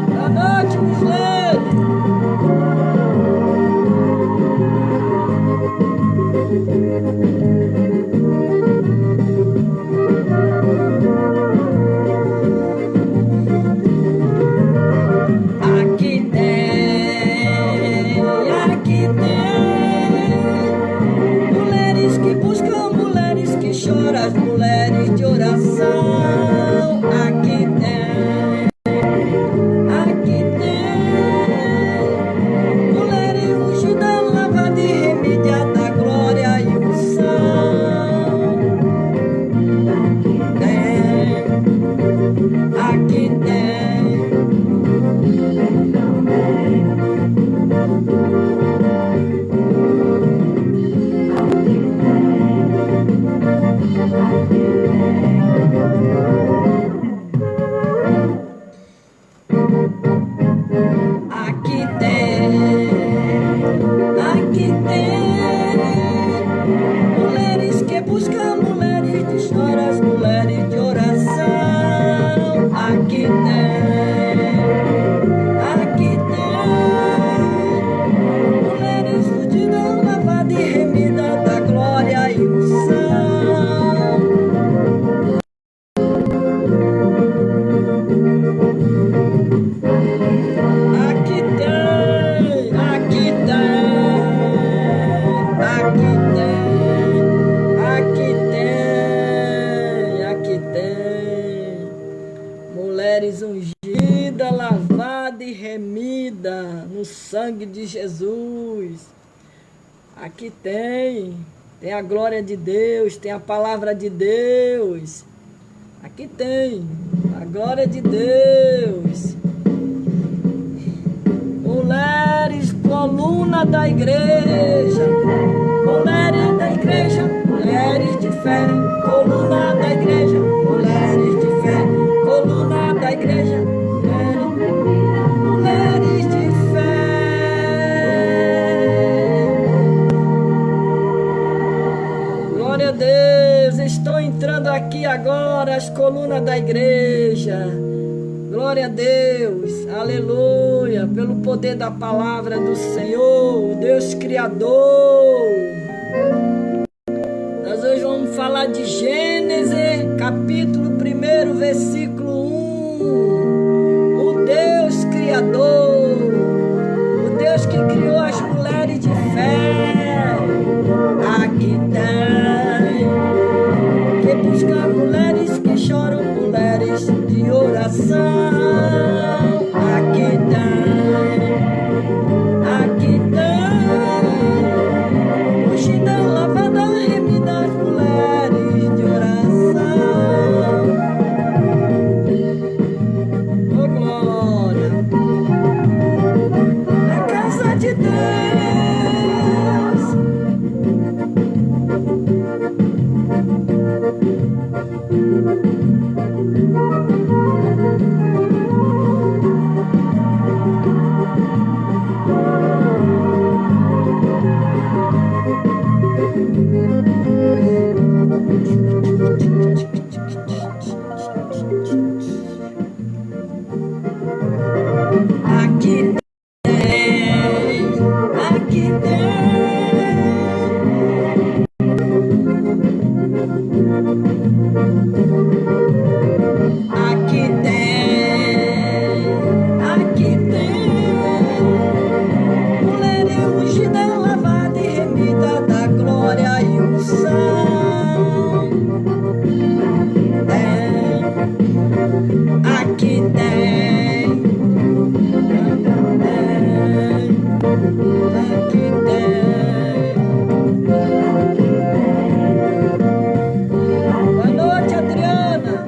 Boa noite, Mislene. Aqui tem mulheres que buscam, mulheres que choram, as mulheres de oração. Aqui tem mulheres ungidas, lavadas e remediadas da glória e unção. Aqui tem. Aqui tem mulheres que buscam, mulheres que choram, as mulheres de oração. Aqui tem mulheres fugidas, lavadas e remidas da glória e unção. Aqui tem, aqui tem mulheres ungidas, lavadas e remidas no sangue de Jesus. Aqui tem a glória de Deus, tem a palavra de Deus. Aqui tem a glória de Deus. Mulheres, coluna da igreja, mulheres da igreja, mulheres de fé, coluna da igreja, mulheres de fé, coluna da igreja, mulheres de fé. Glória a Deus, estou entrando aqui agora as colunas da igreja. Glória a Deus, aleluia, pelo poder da palavra do Senhor, Deus Criador. Nós hoje vamos falar de Gênesis, capítulo 1, versículo 1. O Deus Criador, o Deus que criou as mulheres de fé. Aqui tem, que busca mulheres que choram, mulheres de oração. Aqui tem, ungida, lavada, remida, as mulheres de oração. Oh glória, na casa de Deus. Aqui tem mulheres ungidas, lavadas e remidas da glória e unção. Aqui tem, boa noite, Adriana.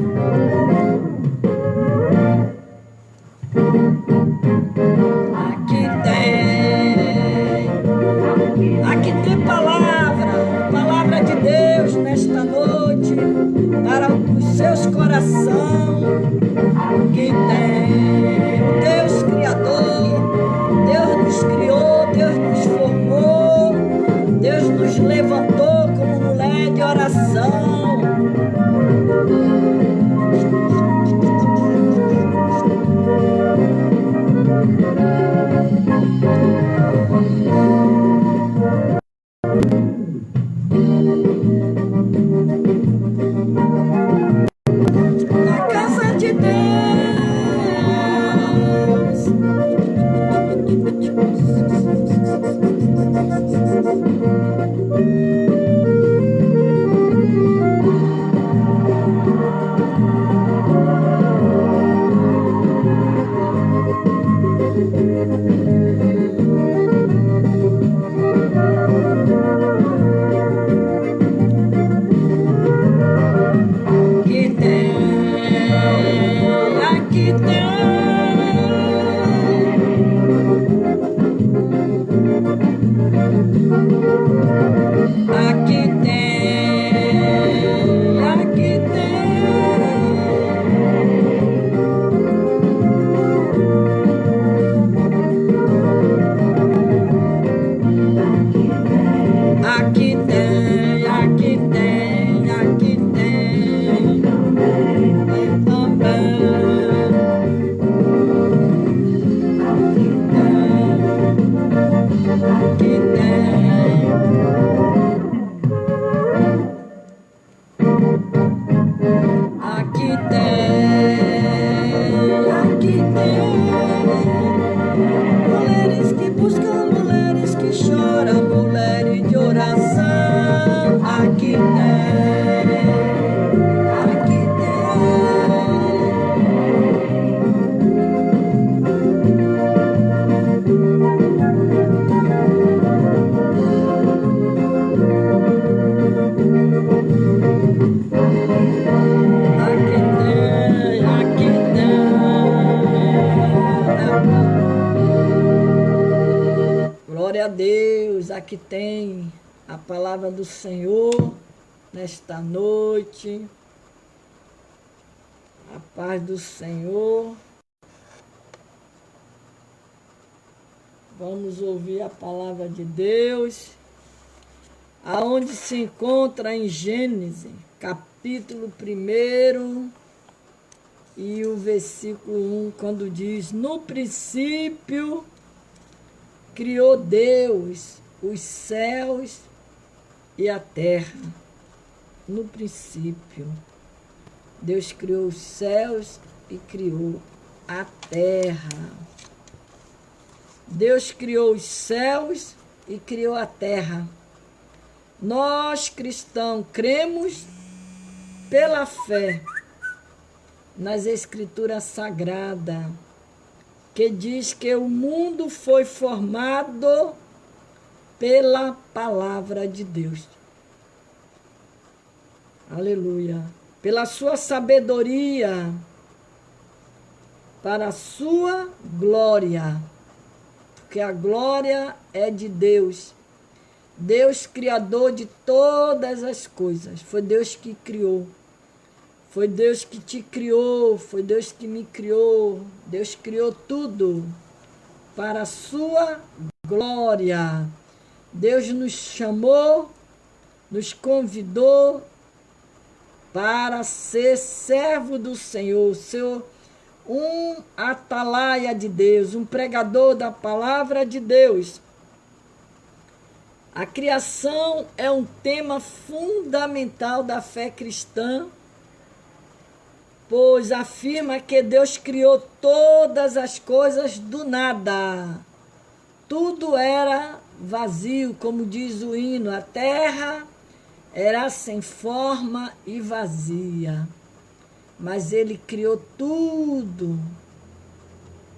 Aqui tem palavra de Deus nesta noite para os seus corações. Que tem Deus Criador, Deus nos criou, Deus nos formou, Deus nos levantou como mulher de oração. oração. Na casa de Deus. Aqui tem, aqui tem. Aqui tem, aqui tem. Aqui tem, aqui tem, aqui tem. Tem também. Aqui tem. Aqui tem, aqui tem. Mulheres que buscam, mulheres que choram, mulheres de oração. Aqui tem, aqui aqui tem. Glória a Deus, aqui tem a palavra do Senhor nesta noite. A paz do Senhor. Vamos ouvir a palavra de Deus, aonde se encontra em Gênesis, capítulo 1 e o versículo 1, quando diz: no princípio criou Deus os céus e a terra. No princípio, Deus criou os céus e criou a terra. Deus criou os céus e criou a terra. Nós, cristãos, cremos pela fé nas Escrituras Sagradas, que diz que o mundo foi formado pela palavra de Deus. Aleluia. Pela sua sabedoria, para a sua glória. Porque a glória é de Deus. Deus, criador de todas as coisas. Foi Deus que criou. Foi Deus que te criou. Foi Deus que me criou. Deus criou tudo para a sua glória. Deus nos chamou, nos convidou para ser servo do Senhor, um atalaia de Deus, um pregador da palavra de Deus. A criação é um tema fundamental da fé cristã, pois afirma que Deus criou todas as coisas do nada. Tudo era vazio, como diz o hino, a terra era sem forma e vazia. Mas Ele criou tudo.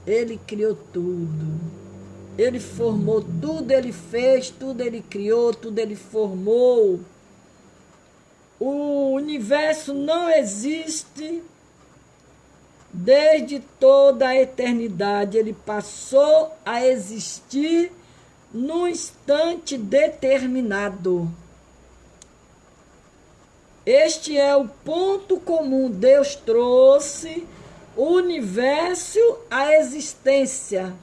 Ele criou tudo. Ele formou tudo, Ele fez, tudo Ele criou, tudo Ele formou. O universo não existe desde toda a eternidade. Ele passou a existir num instante determinado. Este é o ponto comum. Deus trouxe o universo à existência.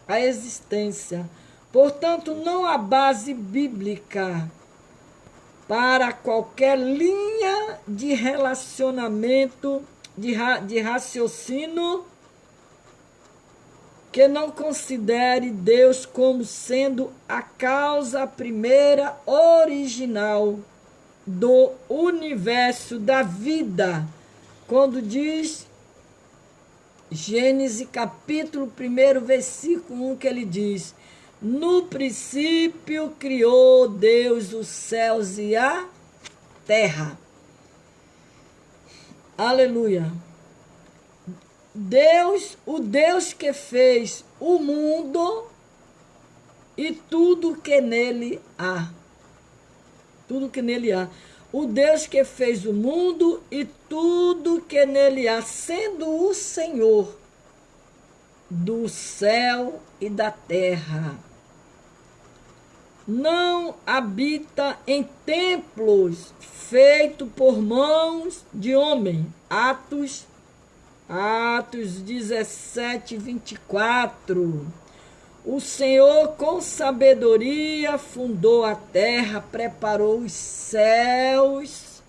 A existência. Portanto, não há base bíblica para qualquer linha de relacionamento, de raciocínio, que não considere Deus como sendo a causa primeira original do universo, da vida. Quando diz Gênesis capítulo 1, versículo 1, que ele diz: no princípio criou Deus os céus e a terra. Aleluia. Deus, o Deus que fez o mundo e tudo que nele há. Tudo que nele há. O Deus que fez o mundo e tudo que nele há, sendo o Senhor do céu e da terra. Não habita em templos feitos por mãos de homem. Atos 17, 24. O Senhor com sabedoria fundou a terra, preparou os céus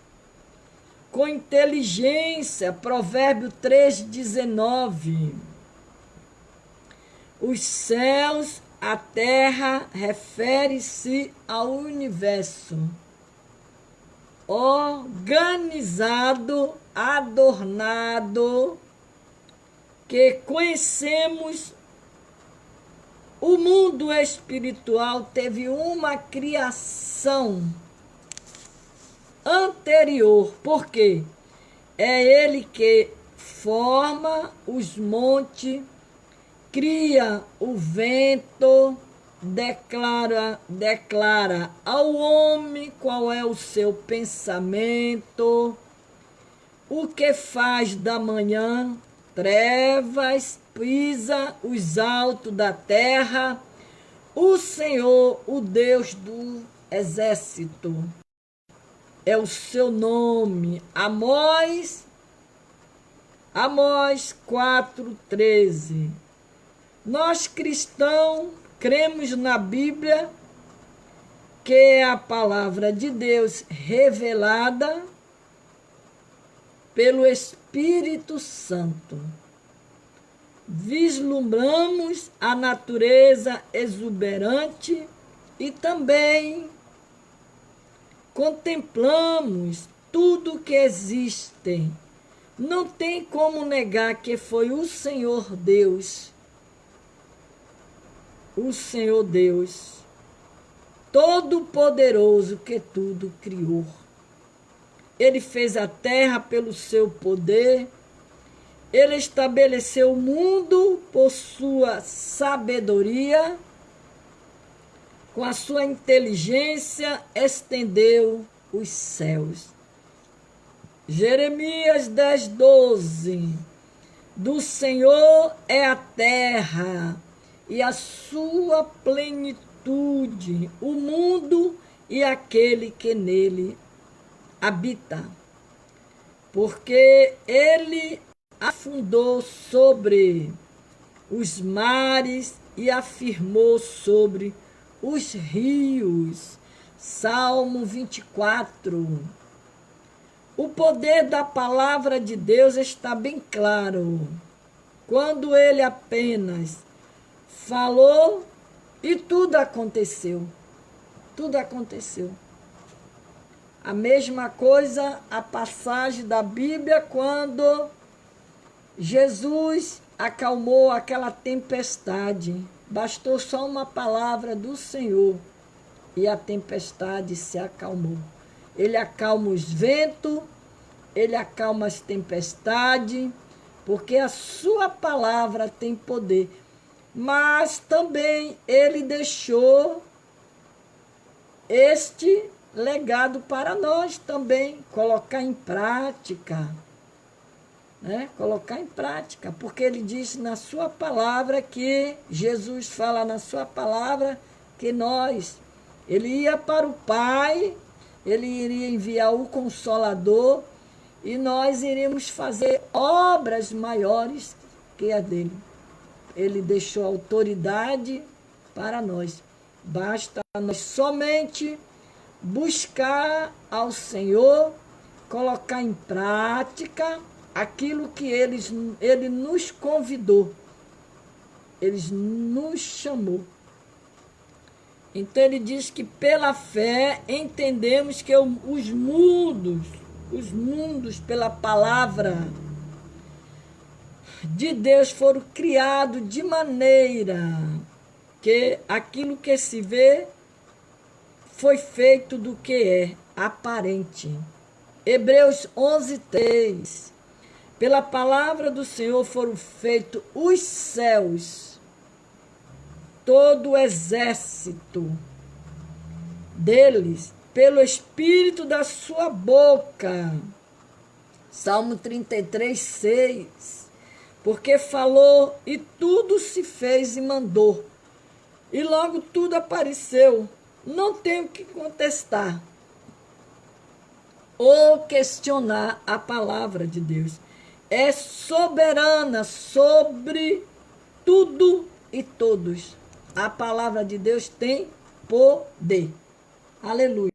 com inteligência. Provérbio 3, 19. Os céus, a terra, refere-se ao universo organizado, adornado, que conhecemos. O mundo espiritual teve uma criação anterior, porque é ele que forma os montes, cria o vento, declara ao homem qual é o seu pensamento, o que faz da manhã trevas, pisa os altos da terra, o Senhor, o Deus do exército, é o seu nome. Amós 4:13. Nós cristãos cremos na Bíblia, que é a palavra de Deus revelada pelo Espírito Santo. Vislumbramos a natureza exuberante e também contemplamos tudo que existe. Não tem como negar que foi o Senhor Deus, Todo-Poderoso, que tudo criou. Ele fez a terra pelo seu poder. Ele estabeleceu o mundo por sua sabedoria. Com a sua inteligência, estendeu os céus. Jeremias 10:12. Do Senhor é a terra e a sua plenitude, o mundo e aquele que nele habita. Porque ele afundou sobre os mares e afirmou sobre os rios. Salmo 24. O poder da palavra de Deus está bem claro. Quando ele apenas falou e tudo aconteceu. Tudo aconteceu. A mesma coisa, a passagem da Bíblia, quando Jesus acalmou aquela tempestade. Bastou só uma palavra do Senhor e a tempestade se acalmou. Ele acalma os ventos, ele acalma as tempestades, porque a sua palavra tem poder. Mas também ele deixou este legado para nós também, colocar em prática. Colocar em prática, porque ele disse na sua palavra, que Jesus fala na sua palavra, que ele ia para o Pai, ele iria enviar o Consolador, e nós iríamos fazer obras maiores que a dele. Ele deixou autoridade para nós. Basta nós somente buscar ao Senhor, colocar em prática aquilo que Ele nos convidou, Ele nos chamou. Então ele diz que pela fé entendemos que os mundos pela palavra de Deus foram criados de maneira que aquilo que se vê foi feito do que é aparente. Hebreus 11:3. Pela palavra do Senhor foram feitos os céus, todo o exército deles, pelo Espírito da sua boca. Salmo 33:6. Porque falou e tudo se fez e mandou. E logo tudo apareceu. Não tenho que contestar ou questionar a palavra de Deus. É soberana sobre tudo e todos. A palavra de Deus tem poder. Aleluia.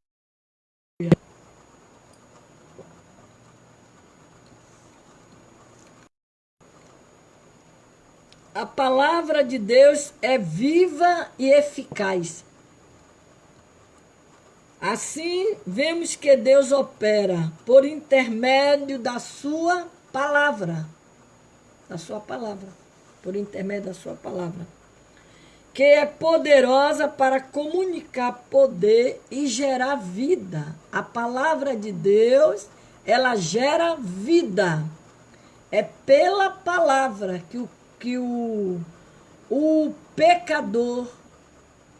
A palavra de Deus é viva e eficaz. Assim, vemos que Deus opera por intermédio da sua palavra. Da sua palavra. Por intermédio da sua palavra. Que é poderosa para comunicar poder e gerar vida. A palavra de Deus, ela gera vida. É pela palavra que o pecador,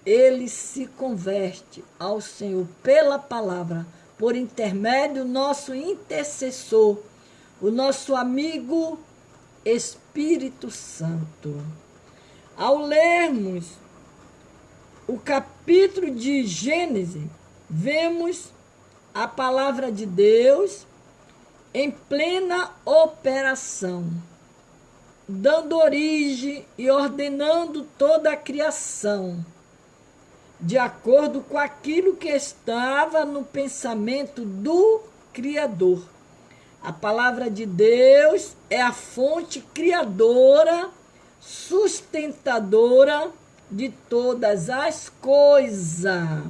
ele se converte ao Senhor pela palavra, por intermédio do nosso intercessor, o nosso amigo Espírito Santo. Ao lermos o capítulo de Gênesis, vemos a palavra de Deus em plena operação, dando origem e ordenando toda a criação, de acordo com aquilo que estava no pensamento do Criador. A palavra de Deus é a fonte criadora, sustentadora de todas as coisas.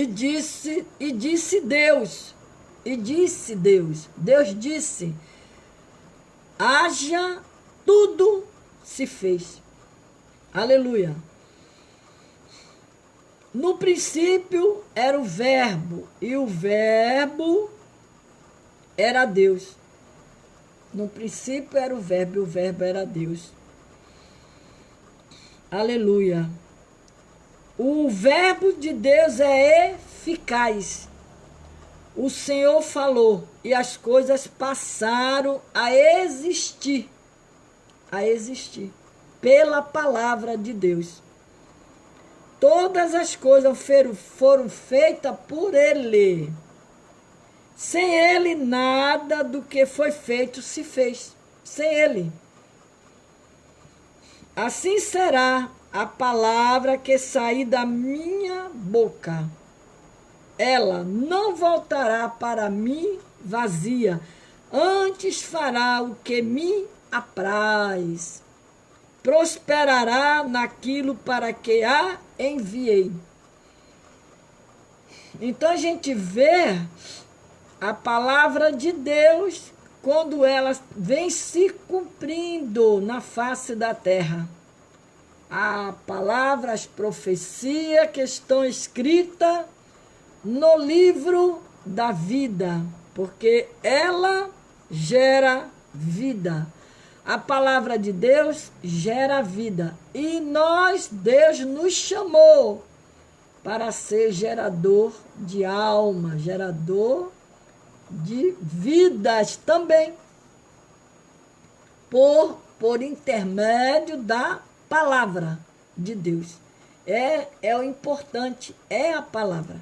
Disse Deus, Deus disse, haja, tudo se fez. Aleluia. No princípio era o verbo, e o verbo era Deus. No princípio era o verbo, e o verbo era Deus. Aleluia. O verbo de Deus é eficaz. O Senhor falou e as coisas passaram a existir. A existir. Pela palavra de Deus. Todas as coisas foram feitas por Ele. Sem Ele, nada do que foi feito se fez. Sem Ele. Assim será a palavra que sair da minha boca. Ela não voltará para mim vazia, antes fará o que me apraz. Prosperará naquilo para que a enviei. Então a gente vê a palavra de Deus quando ela vem se cumprindo na face da terra. A palavra, as profecias que estão escritas no livro da vida, porque ela gera vida. A palavra de Deus gera vida. E Deus nos chamou para ser gerador de alma, gerador de vidas também. Por intermédio da palavra de Deus. É o importante, é a palavra.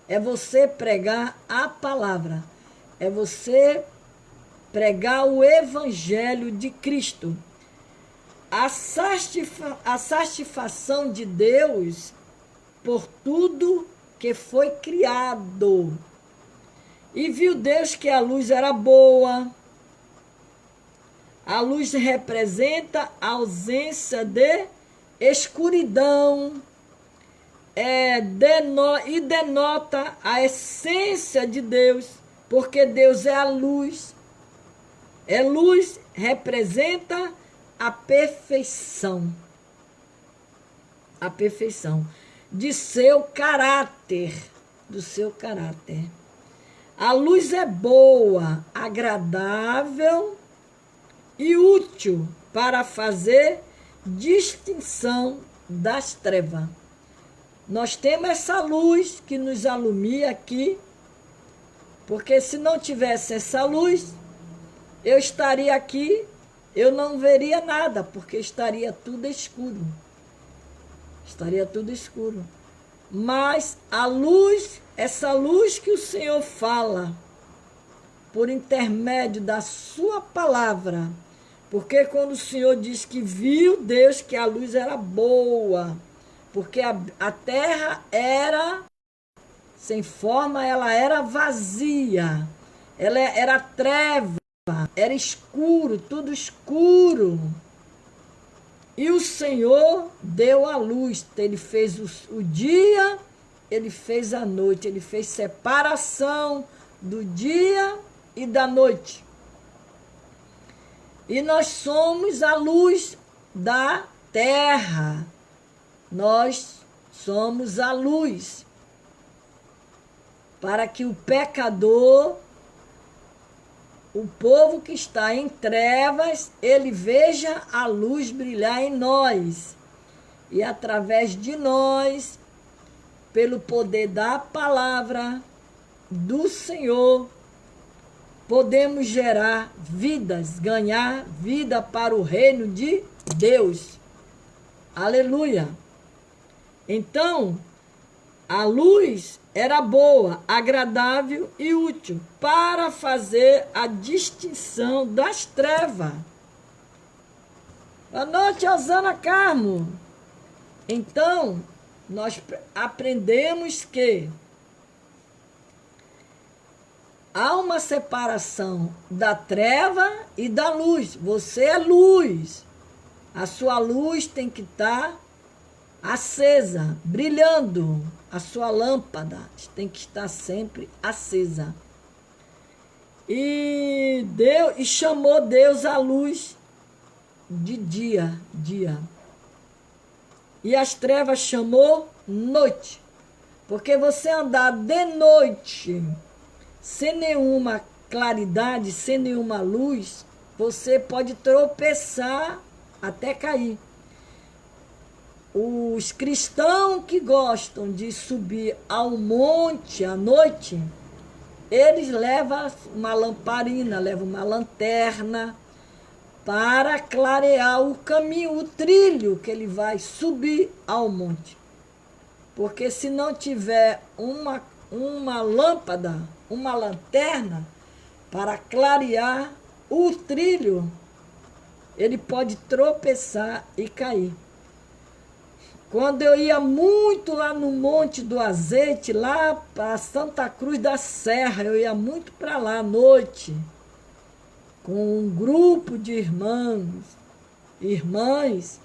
É você pregar a palavra. É você pregar o evangelho de Cristo. a satisfação de Deus por tudo que foi criado. E viu Deus que a luz era boa. A luz representa a ausência de escuridão e denota a essência de Deus, porque Deus é a luz. Luz representa a perfeição de seu caráter, do seu caráter. A luz é boa, agradável e útil para fazer distinção das trevas. Nós temos essa luz que nos alumia aqui, porque se não tivesse essa luz, eu estaria aqui, eu não veria nada, porque estaria tudo escuro. Estaria tudo escuro. Mas a luz, essa luz que o Senhor fala, por intermédio da sua palavra, porque quando o Senhor diz que viu Deus que a luz era boa, porque a terra era sem forma, ela era vazia, ela era treva, era escuro, tudo escuro. E o Senhor deu a luz, ele fez o dia, ele fez a noite, ele fez separação do dia e da noite. E nós somos a luz da terra. Nós somos a luz. Para que o pecador, o povo que está em trevas, ele veja a luz brilhar em nós. E através de nós, pelo poder da palavra do Senhor, podemos gerar vidas, ganhar vida para o reino de Deus. Aleluia! Então, a luz era boa, agradável e útil para fazer a distinção das trevas. Boa noite, Osana Carmo. Então, nós aprendemos que há uma separação da treva e da luz. Você é luz. A sua luz tem que estar acesa, brilhando. A sua lâmpada tem que estar sempre acesa. E chamou Deus a luz de dia. E as trevas chamou noite. Porque você andar de noite, sem nenhuma claridade, sem nenhuma luz, você pode tropeçar até cair. Os cristãos que gostam de subir ao monte à noite, eles levam uma lamparina, levam uma lanterna para clarear o caminho, o trilho que ele vai subir ao monte. Porque se não tiver uma lâmpada, uma lanterna para clarear o trilho, ele pode tropeçar e cair. Quando eu ia muito lá no Monte do Azeite, lá para Santa Cruz da Serra, eu ia muito para lá à noite, com um grupo de irmãs.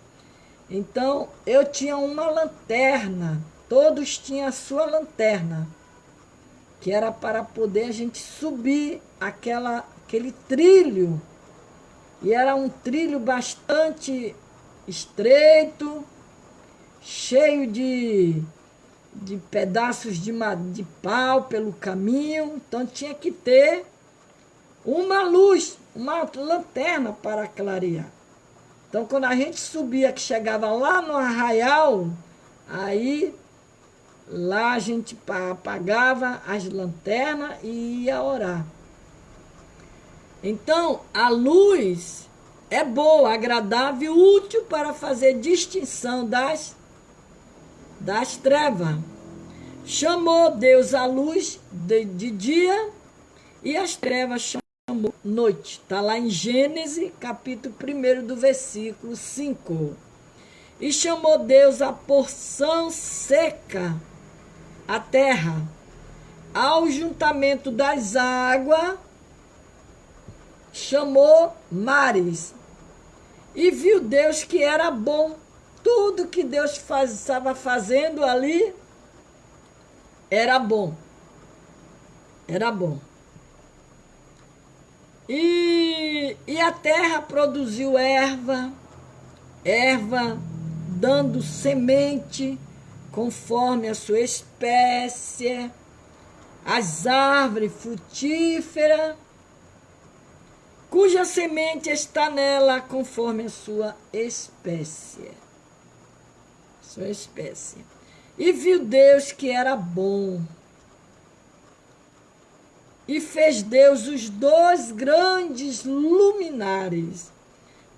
Então, eu tinha uma lanterna, todos tinham a sua lanterna, que era para poder a gente subir aquele trilho. E era um trilho bastante estreito, cheio de pedaços de pau pelo caminho. Então tinha que ter uma luz, uma lanterna para clarear. Então quando a gente subia, que chegava lá no arraial, aí lá a gente apagava as lanternas e ia orar. Então a luz é boa, agradável e útil para fazer distinção das trevas. Chamou Deus a luz de dia e as trevas chamou chamou noite. Está lá em Gênesis, capítulo 1, do versículo 5. E chamou Deus a porção seca, a terra, ao juntamento das águas, chamou mares. E viu Deus que era bom. Tudo que Deus estava fazendo ali era bom. Era bom. E a terra produziu erva dando semente conforme a sua espécie, as árvores frutíferas, cuja semente está nela conforme a sua espécie. Sua espécie. E viu Deus que era bom. E fez Deus os dois grandes luminares.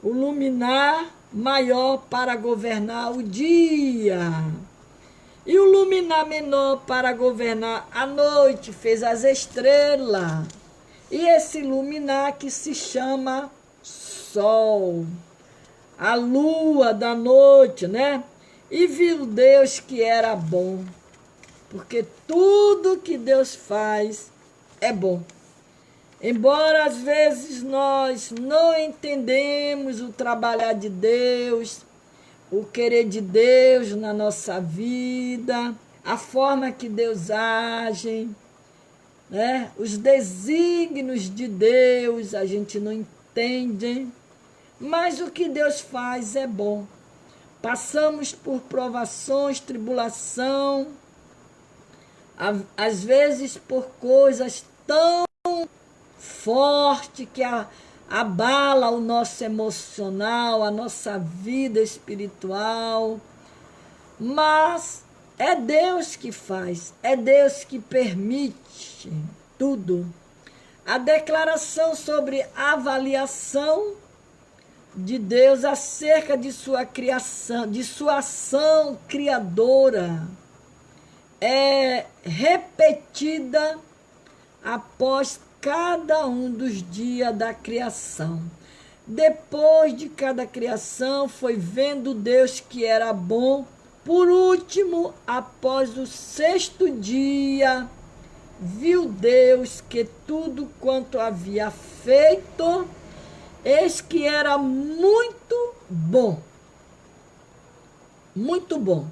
O luminar maior para governar o dia. E o luminar menor para governar a noite. Fez as estrelas. E esse luminar que se chama sol. A lua da noite, né? E viu Deus que era bom. Porque tudo que Deus faz é bom. Embora às vezes nós não entendemos o trabalhar de Deus, o querer de Deus na nossa vida, a forma que Deus age, né? Os desígnios de Deus a gente não entende, mas o que Deus faz é bom. Passamos por provações, tribulação, às vezes por coisas tão fortes que abala o nosso emocional, a nossa vida espiritual. Mas é Deus que faz, é Deus que permite tudo. A declaração sobre avaliação de Deus acerca de sua criação, de sua ação criadora, é repetida após cada um dos dias da criação. Depois de cada criação, foi vendo Deus que era bom. Por último, após o sexto dia, viu Deus que tudo quanto havia feito, eis que era muito bom. Muito bom.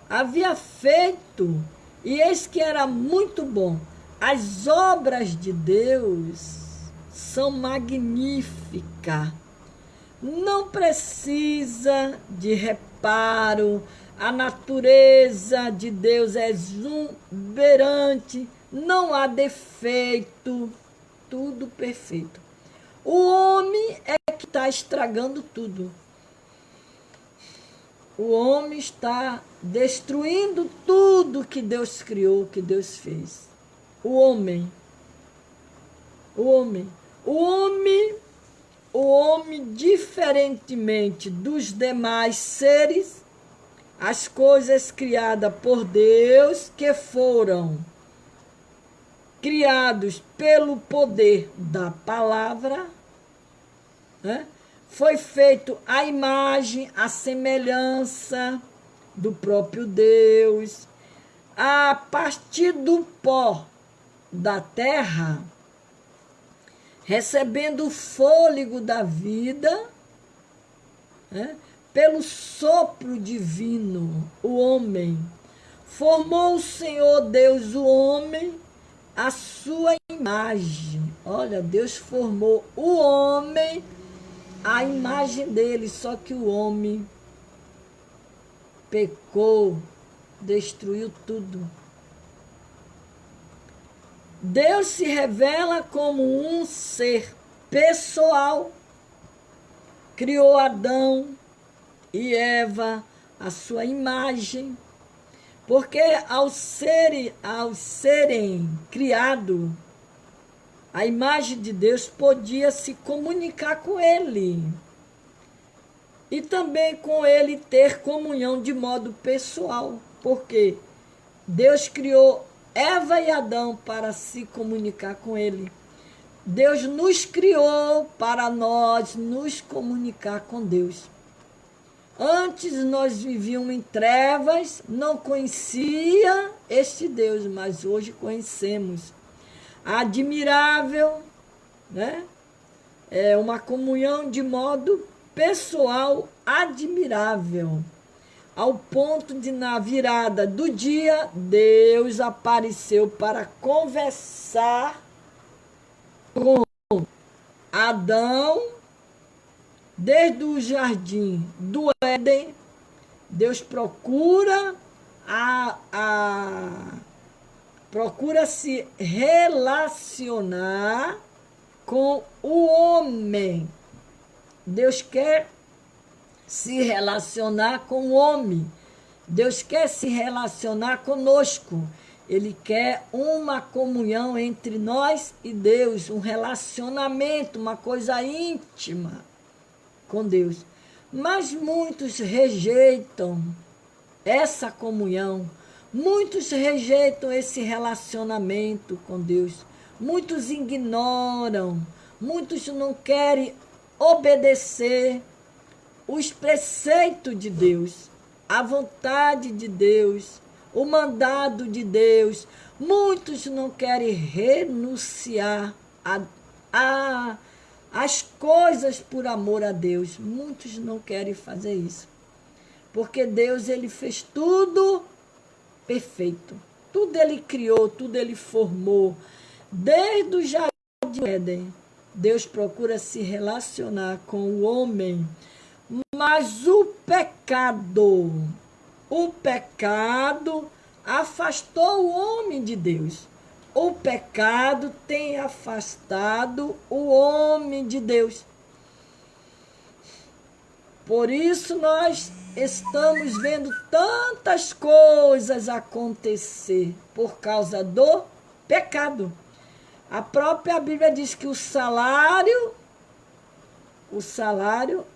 Havia feito, e eis que era muito bom. As obras de Deus são magníficas. Não precisa de reparo. A natureza de Deus é exuberante. Não há defeito. Tudo perfeito. O homem é que está estragando tudo. O homem está destruindo tudo que Deus criou, que Deus fez. O homem, diferentemente dos demais seres, as coisas criadas por Deus, que foram criados pelo poder da palavra, né? Foi feito a imagem, a semelhança do próprio Deus, a partir do pó da terra, recebendo o fôlego da vida, né? Pelo sopro divino, o homem. Formou o Senhor Deus o homem à sua imagem. Olha, Deus formou o homem à imagem dele, só que o homem pecou, destruiu tudo. Deus se revela como um ser pessoal. Criou Adão e Eva à sua imagem, porque ao serem criados, a imagem de Deus podia se comunicar com ele e também com ele ter comunhão de modo pessoal, porque Deus criou Eva e Adão para se comunicar com ele. Deus nos criou para nós nos comunicar com Deus. Antes nós vivíamos em trevas, não conhecia este Deus, mas hoje conhecemos. Admirável, né? É uma comunhão de modo pessoal admirável. Ao ponto de, na virada do dia, Deus apareceu para conversar com Adão. Desde o jardim do Éden, Deus procura se relacionar com o homem. Deus quer se relacionar com o homem. Deus quer se relacionar conosco. Ele quer uma comunhão entre nós e Deus, um relacionamento, uma coisa íntima com Deus. Mas muitos rejeitam essa comunhão, muitos rejeitam esse relacionamento com Deus, muitos ignoram, muitos não querem obedecer os preceitos de Deus, a vontade de Deus, o mandado de Deus. Muitos não querem renunciar as coisas por amor a Deus. Muitos não querem fazer isso. Porque Deus, ele fez tudo perfeito. Tudo ele criou, tudo ele formou. Desde o jardim do Éden, Deus procura se relacionar com o homem. Mas o pecado afastou o homem de Deus. O pecado tem afastado o homem de Deus. Por isso nós estamos vendo tantas coisas acontecer por causa do pecado. A própria Bíblia diz que o salário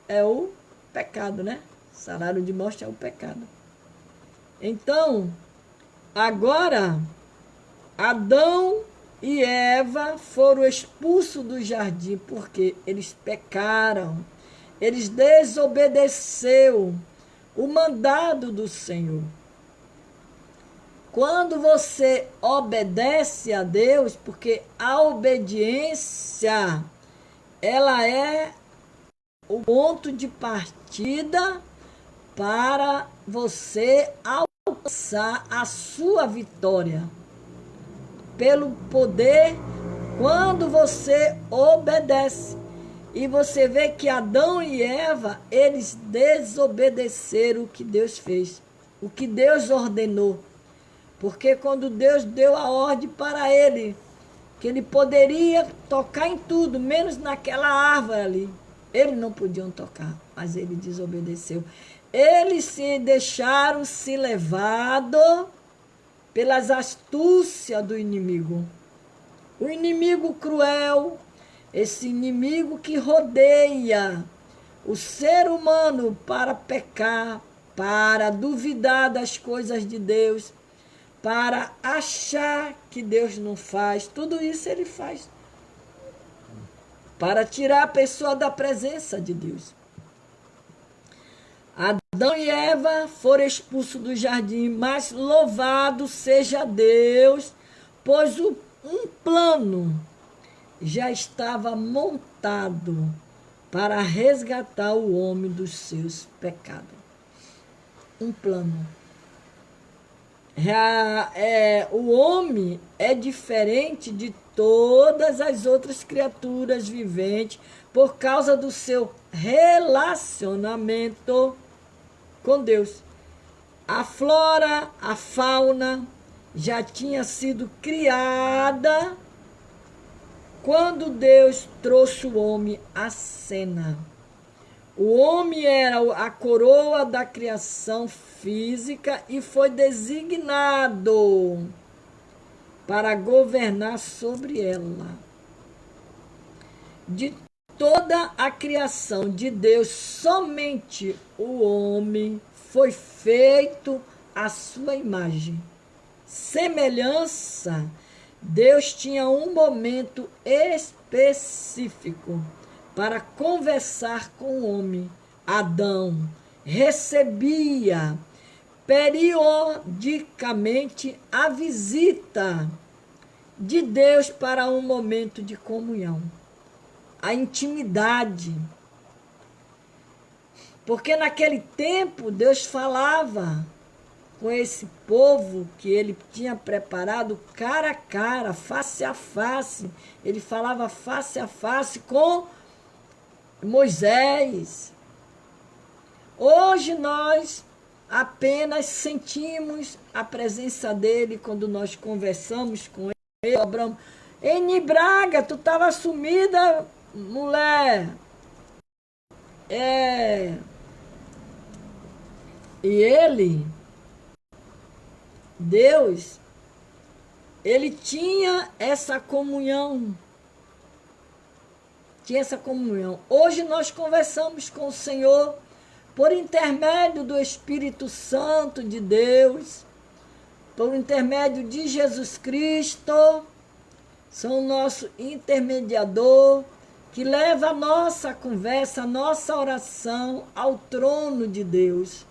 é o pecado, né? O salário de morte é o pecado. Então, agora, Adão e Eva foram expulsos do jardim porque eles pecaram. Eles desobedeceram o mandado do Senhor. Quando você obedece a Deus, porque a obediência, ela é o ponto de partida para você alcançar a sua vitória. Pelo poder, quando você obedece. E você vê que Adão e Eva, eles desobedeceram o que Deus fez, o que Deus ordenou. Porque quando Deus deu a ordem para ele, que ele poderia tocar em tudo, menos naquela árvore ali, eles não podiam tocar, mas ele desobedeceu. Eles se deixaram se levado pelas astúcias do inimigo. O inimigo cruel, esse inimigo que rodeia o ser humano para pecar, para duvidar das coisas de Deus, para achar que Deus não faz. Tudo isso ele faz para tirar a pessoa da presença de Deus. Adão e Eva foram expulsos do jardim, mas louvado seja Deus, pois um plano já estava montado para resgatar o homem dos seus pecados. Um plano. O homem é diferente de todas as outras criaturas viventes por causa do seu relacionamento com Deus. A flora, a fauna já tinha sido criada quando Deus trouxe o homem à cena. O homem era a coroa da criação física e foi designado para governar sobre ela. De toda a criação de Deus, somente o homem foi feito à sua imagem, semelhança. Deus tinha um momento específico para conversar com o homem. Adão recebia periodicamente a visita de Deus para um momento de comunhão, a intimidade. Porque naquele tempo Deus falava com esse povo que ele tinha preparado cara a cara, face a face. Ele falava face a face com Moisés. Hoje nós apenas sentimos a presença dele quando nós conversamos com ele. Cobramos. Eni Braga, tu estava sumida, mulher. E ele, Deus, ele tinha essa comunhão. Tinha essa comunhão. Hoje nós conversamos com o Senhor por intermédio do Espírito Santo de Deus, por intermédio de Jesus Cristo, são o nosso intermediador, que leva a nossa conversa, a nossa oração ao trono de Deus.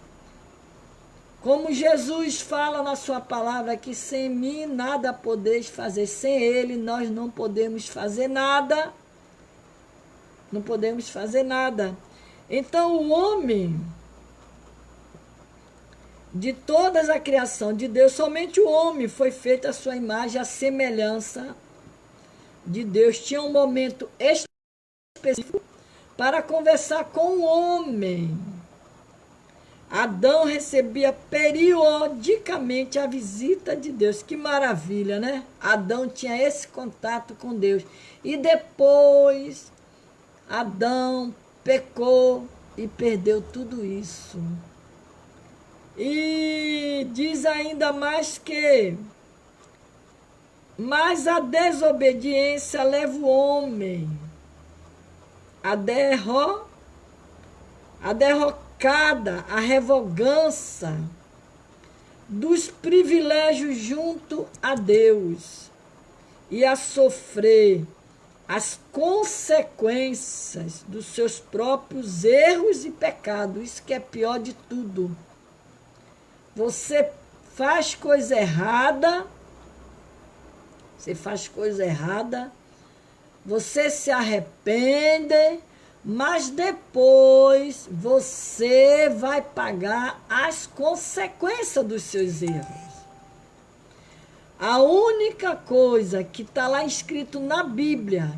Como Jesus fala na sua palavra que sem mim nada podeis fazer, sem ele nós não podemos fazer nada. Não podemos fazer nada. Então o homem, de toda a criação de Deus, somente o homem foi feito à sua imagem, à semelhança de Deus. Tinha um momento específico para conversar com o homem. Adão recebia periodicamente a visita de Deus. Que maravilha, né? Adão tinha esse contato com Deus. E depois, Adão pecou e perdeu tudo isso. E diz ainda mais que, mas a desobediência leva o homem a derrocada, a revogância dos privilégios junto a Deus e a sofrer as consequências dos seus próprios erros e pecados. Isso que é pior de tudo. Você faz coisa errada, você se arrepende, mas depois você vai pagar as consequências dos seus erros. A única coisa que está lá escrito na Bíblia,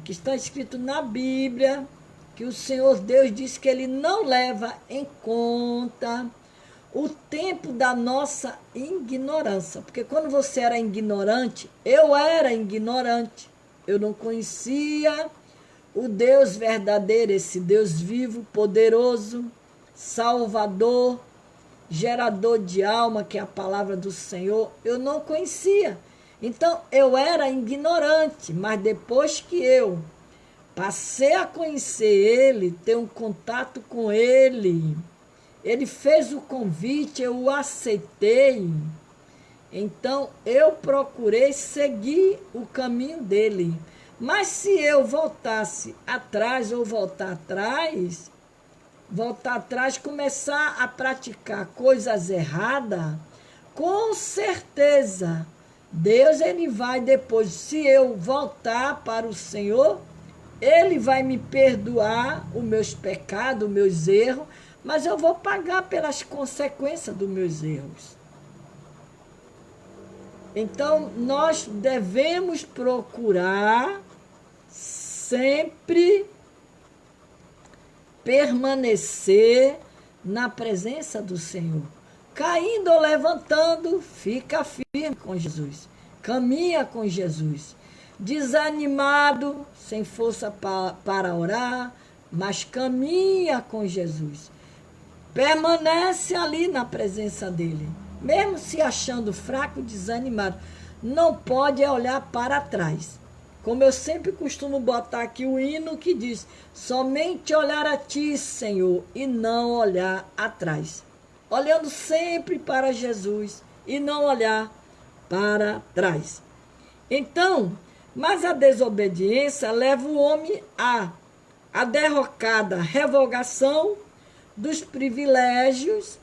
que o Senhor Deus diz que ele não leva em conta o tempo da nossa ignorância. Porque quando você era ignorante, eu era ignorante, eu não conhecia o Deus verdadeiro, esse Deus vivo, poderoso, salvador, gerador de alma, que é a palavra do Senhor, eu não conhecia. Então, eu era ignorante, mas depois que eu passei a conhecer ele, ter um contato com ele, ele fez o convite, eu o aceitei, então eu procurei seguir o caminho dele. Mas se eu voltasse atrás ou voltar atrás, começar a praticar coisas erradas, com certeza, Deus ele vai depois, se eu voltar para o Senhor, ele vai me perdoar os meus pecados, os meus erros, mas eu vou pagar pelas consequências dos meus erros. Então, nós devemos procurar sempre permanecer na presença do Senhor. Caindo ou levantando, fica firme com Jesus. Caminha com Jesus. Desanimado, sem força para orar, mas caminha com Jesus. Permanece ali na presença dele. Mesmo se achando fraco, desanimado. Não pode olhar para trás. Como eu sempre costumo botar aqui o hino que diz: somente olhar a ti, Senhor, e não olhar atrás. Olhando sempre para Jesus e não olhar para trás. Então, mas a desobediência leva o homem a derrocada revogação dos privilégios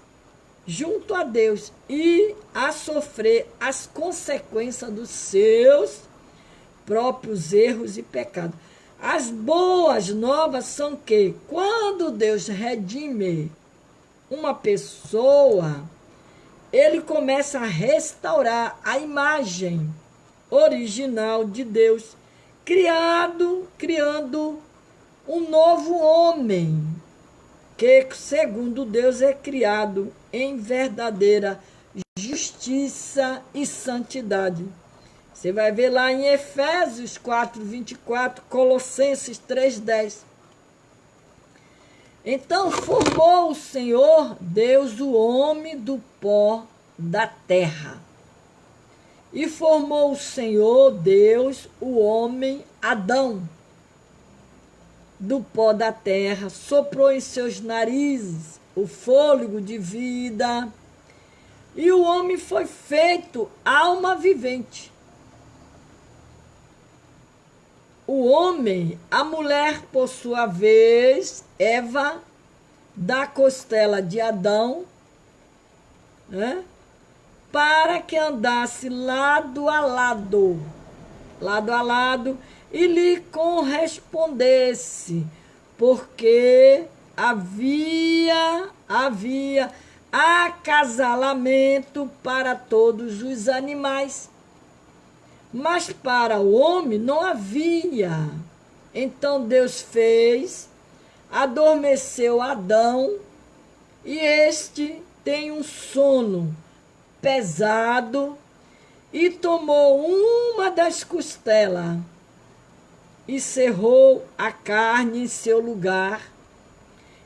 junto a Deus e a sofrer as consequências dos seus próprios erros e pecados. As boas novas são que, quando Deus redime uma pessoa, ele começa a restaurar a imagem original de Deus, criando um novo homem, que, segundo Deus, é criado em verdadeira justiça e santidade. Você vai ver lá em Efésios 4:24, Colossenses 3:10. Então formou o Senhor Deus o homem do pó da terra. E formou o Senhor Deus o homem Adão do pó da terra, soprou em seus narizes o fôlego de vida, e o homem foi feito alma vivente. O homem, a mulher, por sua vez, Eva, da costela de Adão, né, para que andasse lado a lado, e lhe correspondesse, porque havia acasalamento para todos os animais, mas para o homem não havia. Então Deus fez, adormeceu Adão, e este tem um sono pesado, e tomou uma das costelas e cerrou a carne em seu lugar.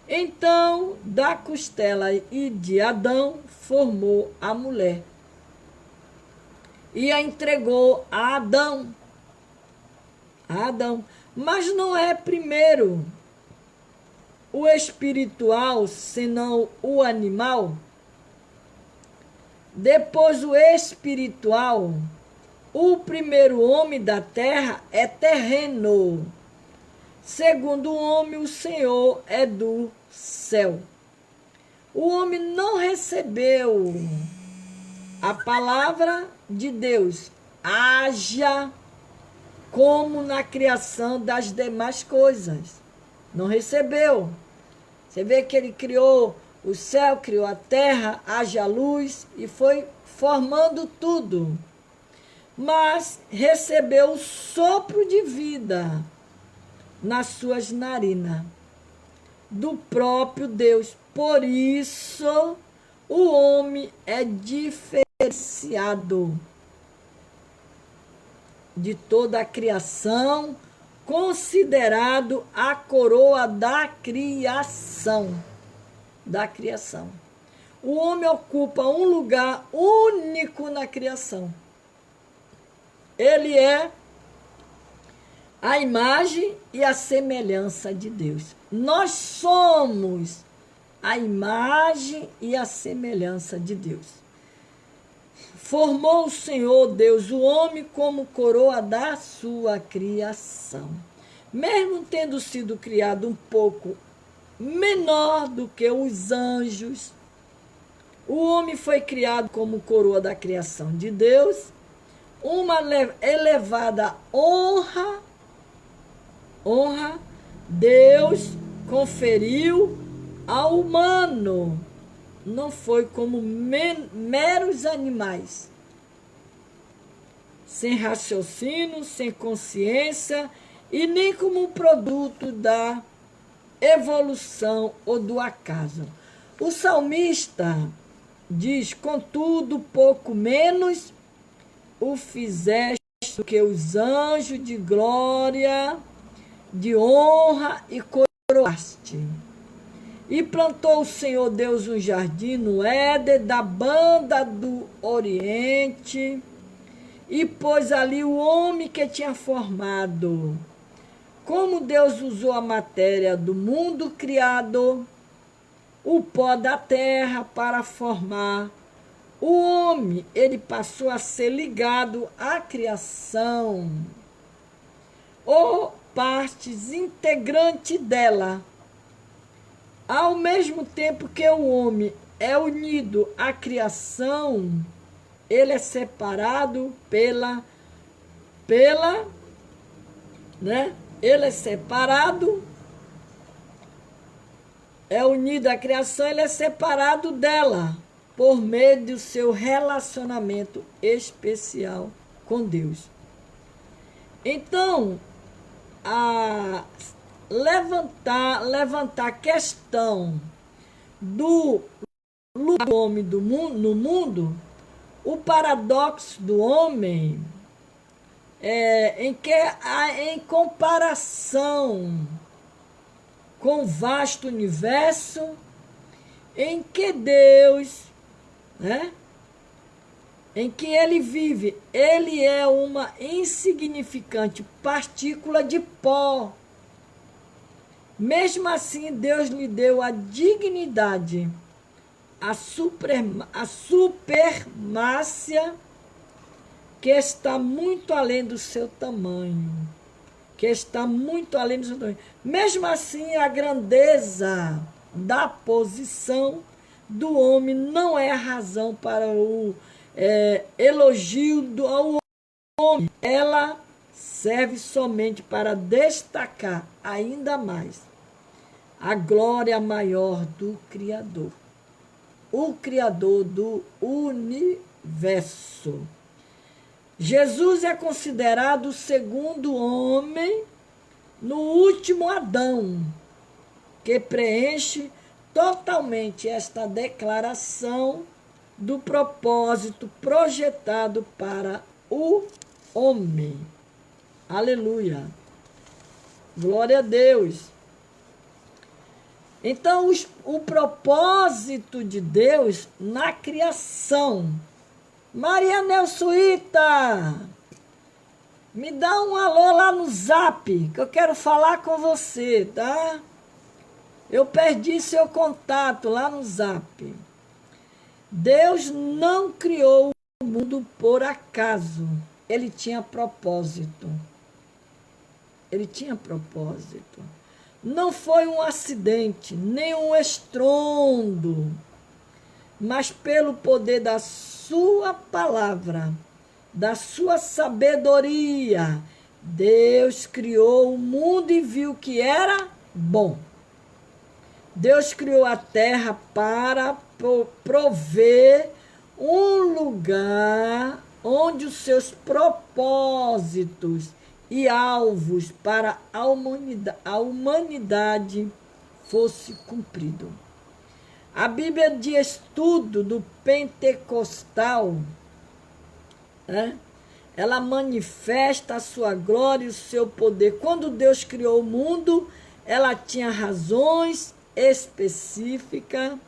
Então, da costela e de Adão, formou a mulher e a entregou a Adão. Mas não é primeiro o espiritual, senão o animal. Depois o espiritual. O primeiro homem da terra é terreno. Segundo o homem, o Senhor é do céu. O homem não recebeu a palavra de Deus. Haja como na criação das demais coisas. Não recebeu. Você vê que ele criou o céu, criou a terra, haja luz, e foi formando tudo. Mas recebeu o sopro de vida nas suas narinas, do próprio Deus. Por isso, o homem é diferenciado de toda a criação, considerado a coroa da criação. O homem ocupa um lugar único na criação. Ele é a imagem e a semelhança de Deus. Nós somos a imagem e a semelhança de Deus. Formou o Senhor Deus o homem como coroa da sua criação. Mesmo tendo sido criado um pouco menor do que os anjos, o homem foi criado como coroa da criação de Deus, uma elevada honra Deus conferiu ao humano. Não foi como meros animais, sem raciocínio, sem consciência, e nem como um produto da evolução ou do acaso. O salmista diz: contudo, pouco menos o fizeste do que os anjos de glória, de honra, e coroaste. E plantou o Senhor Deus um jardim no Éden da banda do Oriente, e pôs ali o homem que tinha formado. Como Deus usou a matéria do mundo criado, o pó da terra, para formar O homem, ele passou a ser ligado à criação, ou partes integrantes dela. Ao mesmo tempo que o homem é unido à criação, ele é separado né? Ele é separado, é unido à criação, ele é separado dela, por meio do seu relacionamento especial com Deus. Então, a levantar a questão do lugar do homem no mundo, o paradoxo do homem em comparação com o vasto universo em que Deus, né, em que ele vive, ele é uma insignificante partícula de pó. Mesmo assim, Deus lhe deu a dignidade, a supremacia que está muito além do seu tamanho. Que está muito além do seu tamanho. Mesmo assim, a grandeza da posição do homem não é a razão para o elogio ao homem. Ela serve somente para destacar ainda mais a glória maior do Criador. O Criador do universo. Jesus é considerado o segundo homem no último Adão, que preenche totalmente esta declaração do propósito projetado para o homem. Aleluia. Glória a Deus. Então, o propósito de Deus na criação. Maria Nelsuíta, me dá um alô lá no Zap, que eu quero falar com você, tá? Eu perdi seu contato lá no Zap. Deus não criou o mundo por acaso. Ele tinha propósito. Ele tinha propósito. Não foi um acidente, nem um estrondo, mas pelo poder da sua palavra, da sua sabedoria, Deus criou o mundo e viu que era bom. Deus criou a terra para prover um lugar onde os seus propósitos e alvos para a humanidade fosse cumprido. A Bíblia de estudo do Pentecostal, ela manifesta a sua glória e o seu poder. Quando Deus criou o mundo, ela tinha razões específicas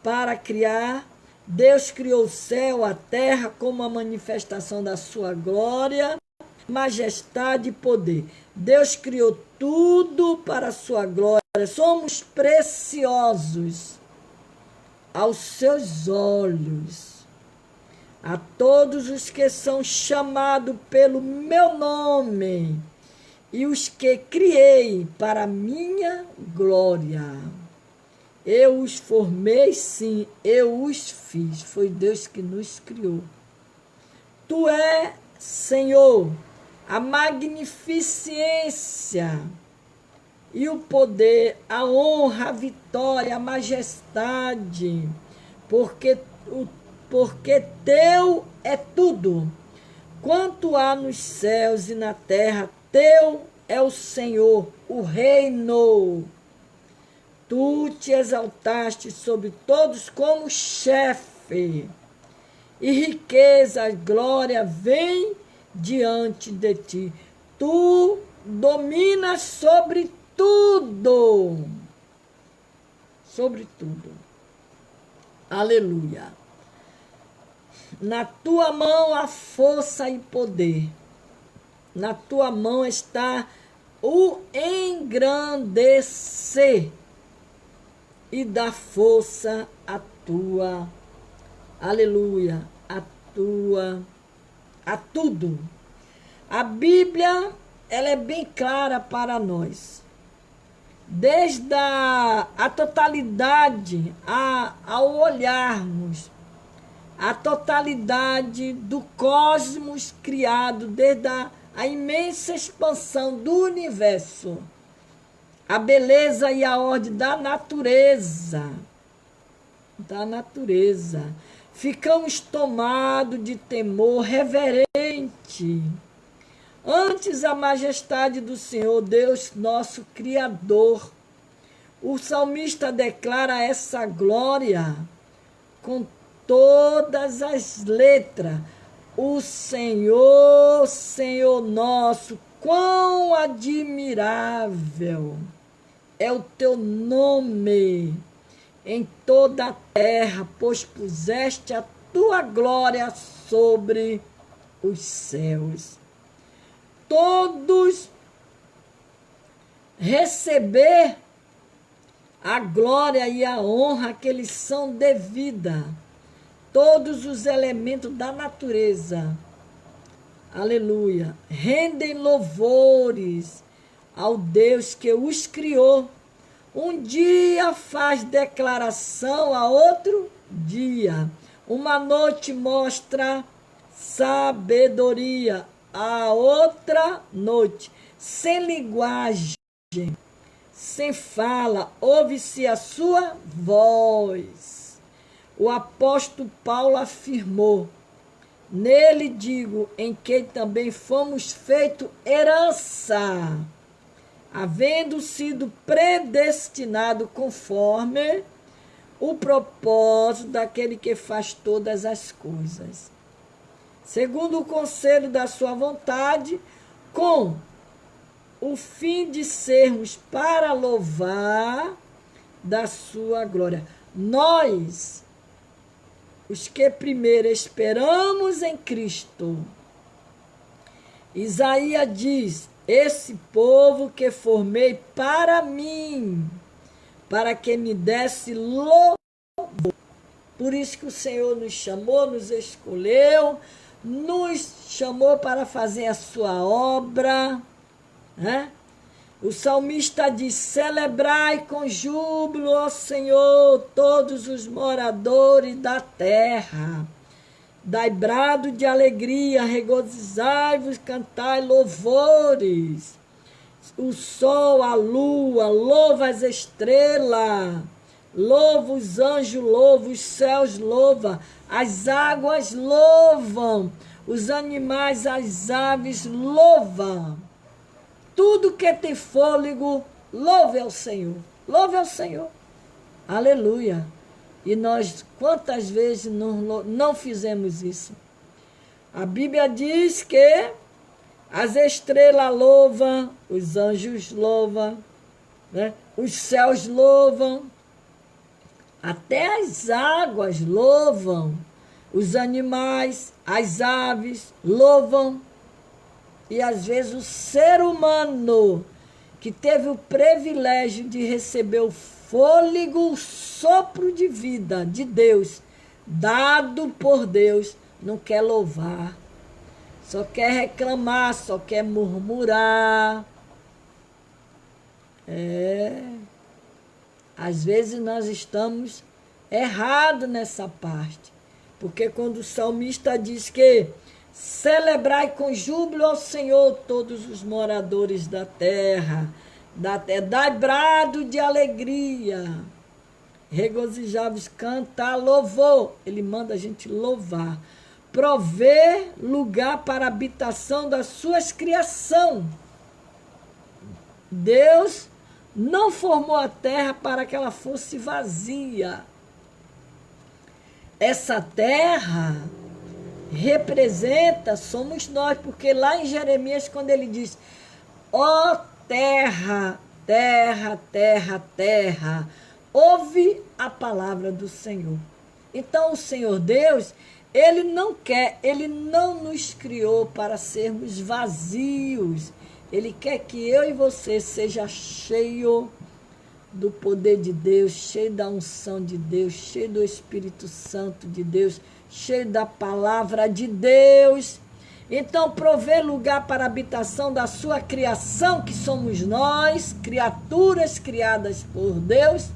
para criar. Deus criou o céu, a terra, como a manifestação da sua glória, majestade e poder. Deus criou tudo para a sua glória. Somos preciosos aos seus olhos. A todos os que são chamados pelo meu nome e os que criei para minha glória. Eu os formei, sim, eu os fiz. Foi Deus que nos criou. Tu és, Senhor, a magnificência e o poder, a honra, a vitória, a majestade, porque teu é tudo. Quanto há nos céus e na terra, teu é o Senhor, o reino. Tu te exaltaste sobre todos como chefe, e riqueza, glória vem diante de ti. Tu dominas sobre tudo. Sobre tudo. Aleluia. Na tua mão há força e poder. Na tua mão está o engrandecer e dar força à tua aleluia, a tudo. A Bíblia, ela é bem clara para nós. Desde a totalidade, ao olharmos a totalidade do cosmos criado, desde a imensa expansão do universo, a beleza e a ordem da natureza, ficamos tomados de temor reverente antes a majestade do Senhor, Deus nosso Criador. O salmista declara essa glória com todas as letras. O Senhor, Senhor nosso, quão admirável é o teu nome em toda a terra, pois puseste a tua glória sobre os céus. Todos receber a glória e a honra que lhes são devida. Todos os elementos da natureza, aleluia, rendem louvores ao Deus que os criou. Um dia faz declaração a outro dia. Uma noite mostra sabedoria a outra noite. Sem linguagem, sem fala, ouve-se a sua voz. O apóstolo Paulo afirmou: nele digo, em que também fomos feitos herança, havendo sido predestinado conforme o propósito daquele que faz todas as coisas, segundo o conselho da sua vontade, com o fim de sermos para louvar da sua glória. Nós, os que primeiro esperamos em Cristo. Isaías diz: esse povo que formei para mim, para que me desse louvor. Por isso que o Senhor nos chamou, nos escolheu, nos chamou para fazer a sua obra, né? O salmista diz: celebrai com júbilo, ó Senhor, todos os moradores da terra. Dai brado de alegria, regozijai-vos, cantai louvores. O sol, a lua, louva as estrelas, louva os anjos, louva os céus, louva. As águas louvam, os animais, as aves louvam. Tudo que tem fôlego, louve ao Senhor. Louve ao Senhor. Aleluia. E nós, quantas vezes não fizemos isso? A Bíblia diz que as estrelas louvam, os anjos louvam, né? Os céus louvam, até as águas louvam, os animais, as aves louvam. E às vezes o ser humano que teve o privilégio de receber o fôlego, o sopro de vida de Deus, dado por Deus, não quer louvar, só quer reclamar, só quer murmurar. Às vezes nós estamos errados nessa parte, porque quando o salmista diz que celebrai com júbilo ao Senhor todos os moradores da terra, dai brado de alegria, regozijai-vos, cantar louvor. Ele manda a gente louvar, prover lugar para a habitação das suas criações. Deus não formou a terra para que ela fosse vazia. Essa terra representa, somos nós, porque lá em Jeremias, quando ele diz: ó terra, terra, terra, terra, ouve a palavra do Senhor. Então o Senhor Deus, ele não quer, ele não nos criou para sermos vazios. Ele quer que eu e você seja cheio do poder de Deus, cheio da unção de Deus, cheio do Espírito Santo de Deus, cheio da palavra de Deus. Então, provê lugar para a habitação da sua criação, que somos nós, criaturas criadas por Deus.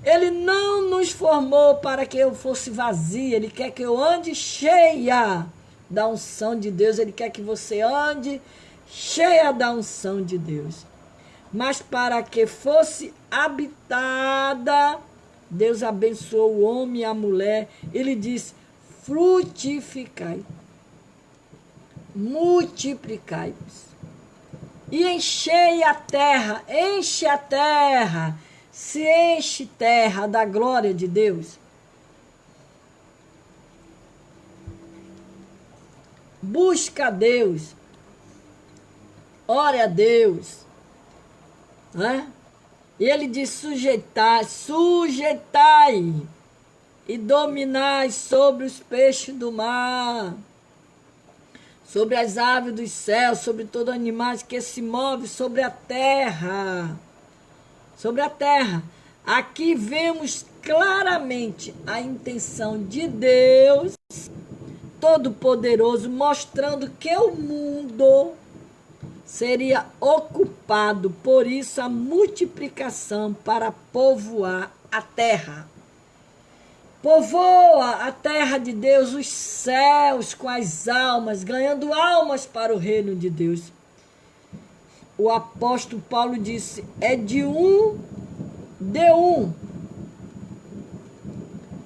Ele não nos formou para que eu fosse vazia, Ele quer que eu ande cheia da unção de Deus, Ele quer que você ande cheia da unção de Deus. Mas para que fosse habitada, Deus abençoou o homem e a mulher. Ele diz: frutificai, multiplicai-vos e enchei a terra. Enche a terra, se enche terra da glória de Deus. Busca a Deus, ore a Deus, né? E ele diz: sujeitai e dominai sobre os peixes do mar, sobre as aves dos céus, sobre todo animal que se move sobre a terra. Sobre a terra. Aqui vemos claramente a intenção de Deus Todo-Poderoso, mostrando que o mundo seria ocupado, por isso a multiplicação para povoar a terra. Povoa a terra de Deus, os céus com as almas, ganhando almas para o reino de Deus. O apóstolo Paulo disse: é de um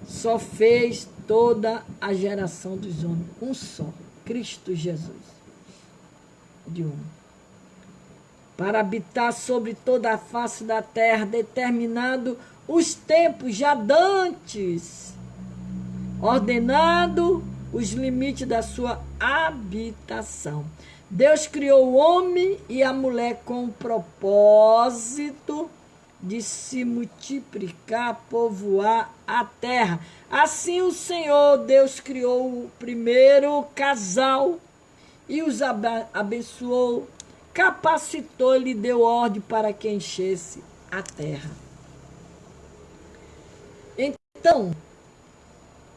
só fez toda a geração dos homens, um só, Cristo Jesus, de um, para habitar sobre toda a face da terra, determinado os tempos já dantes, ordenado os limites da sua habitação. Deus criou o homem e a mulher com o propósito de se multiplicar, povoar a terra. Assim o Senhor Deus criou o primeiro casal e os abençoou, capacitou e lhe deu ordem para que enchesse a terra. Então,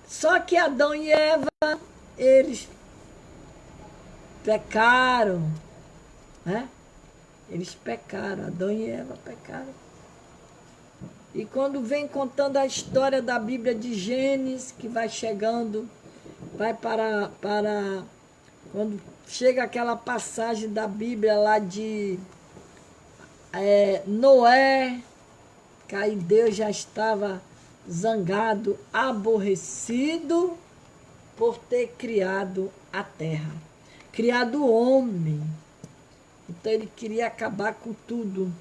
só que Adão e Eva, eles pecaram, né? Eles pecaram, Adão e Eva pecaram. E quando vem contando a história da Bíblia de Gênesis, que vai chegando, vai para quando chega aquela passagem da Bíblia lá de Noé, que aí Deus já estava zangado, aborrecido por ter criado a terra, criado o homem. Então ele queria acabar com tudo.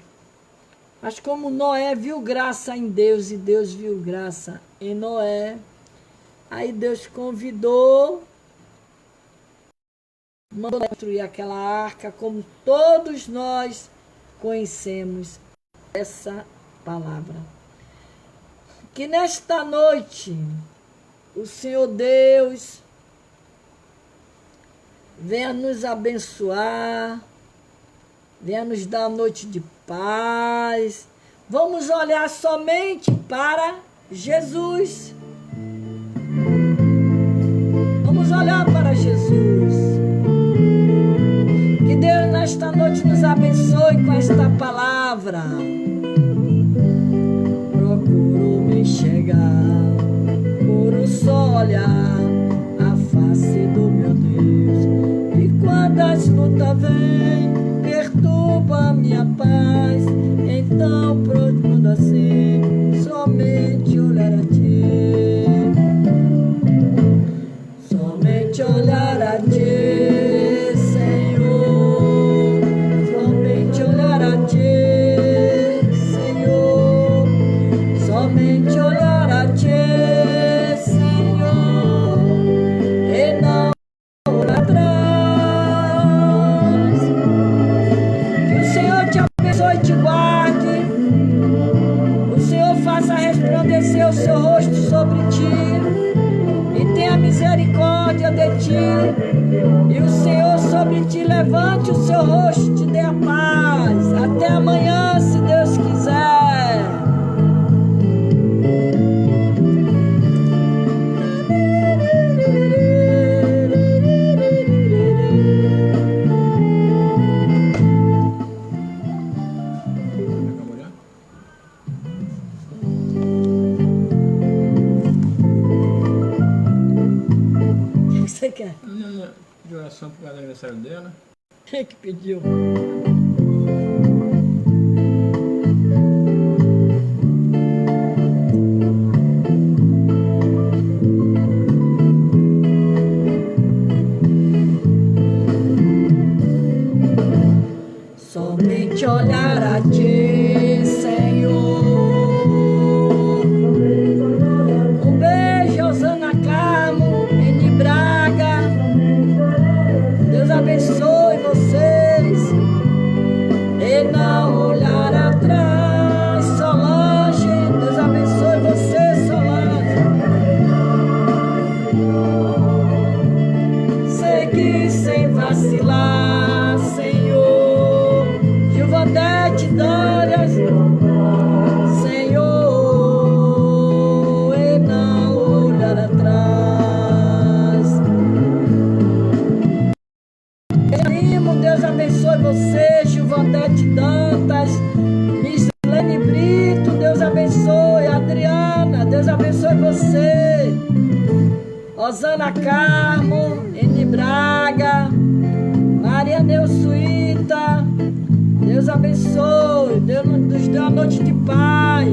Mas como Noé viu graça em Deus e Deus viu graça em Noé, aí Deus convidou, mandou construir aquela arca, como todos nós conhecemos essa palavra. Que nesta noite o Senhor Deus venha nos abençoar, venha nos dar uma noite de paz. Vamos olhar somente para Jesus. Vamos olhar para Jesus. Que Deus nesta noite nos abençoe com esta palavra. Procuro me enxergar, procuro só olhar a face do meu Deus. E quando as lutas vêm, perturba a minha paz, então procurando assim somente olhar a ti, somente olhar a ti, Senhor, somente olhar a ti, Senhor, somente olhar a ti, Senhor, e não olhar atrás. Que o Senhor te abençoe e te guarde, o Senhor faça resplandecer o seu rosto sobre ti e tenha misericórdia de ti, e o Senhor sobre ti levante o seu rosto e te dê a paz. Até amanhã, se Deus quiser. do aniversário dela. Quem que pediu? Somente olhar a ti, Senhor. Um beijo, Osana Carmo, Eni Braga. Deus abençoe vocês. E não olhar atrás, Solange. Deus abençoe você, Solange. Seguir sem vacilar, Senhor. Gilvandete Dórias, Senhor, e não olhar atrás. Animo, Deus abençoe você, Gilvandete Dantas, Mislene Brito, Deus abençoe, Adriana, Deus abençoe você, Osana Carmo, Eni Braga, Maria Neusuíta, Deus abençoe, Deus nos dê uma noite de paz.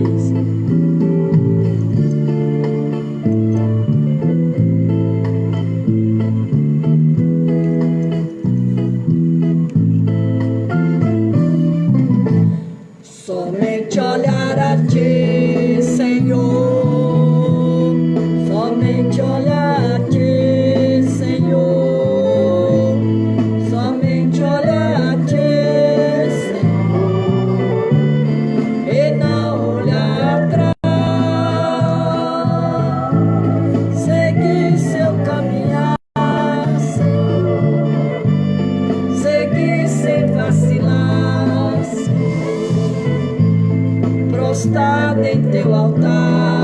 Somente olhar a ti, Senhor. Somente olhar a ti, Senhor. Somente olhar a ti, Senhor. E não olhar atrás. Seguir seu caminhar, Senhor. Seguir sem vacilar, Senhor. Prostrado em teu altar.